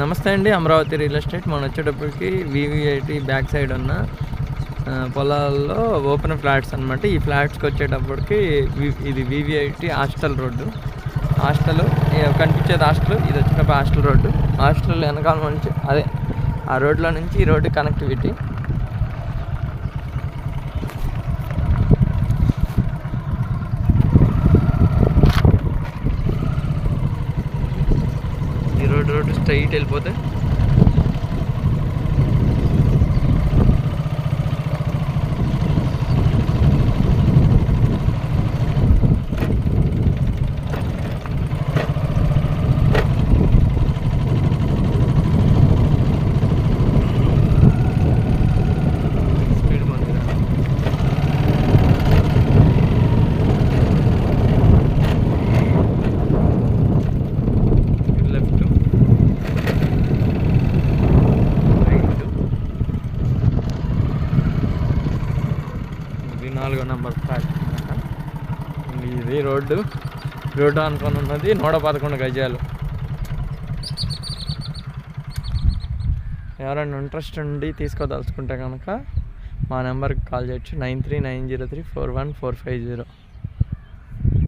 నమస్తే అండి, Amaravati real estate. మనం వచ్చేటప్పటికి వివిఐటి బ్యాక్ సైడ్ ఉన్న పొలాల్లో ఓపెన్ ఫ్లాట్స్ అనమాట. ఈ ఫ్లాట్స్కి వచ్చేటప్పటికి ఇది వివిఐటి హాస్టల్ రోడ్డు. హాస్టల్ కనిపించేది హాస్టల్, ఇది వచ్చేటప్పుడు హాస్టల్ రోడ్డు. హాస్టల్ వెనకాల నుంచి అదే ఆ రోడ్లో నుంచి ఈ రోడ్డు కనెక్టివిటీ. ఈ రోడ్డు స్ట్రైట్ వెళ్ళిపోతే ఇది 4వ నెంబర్ ఫ్లాట్ అనమాట. ఇది రోడ్డు అనుకుని ఉన్నది 111 గజాలు. ఎవరైనా ఇంట్రెస్ట్ ఉండి తీసుకోదలుచుకుంటే కనుక మా నెంబర్కి కాల్ చేయొచ్చు 9390341450.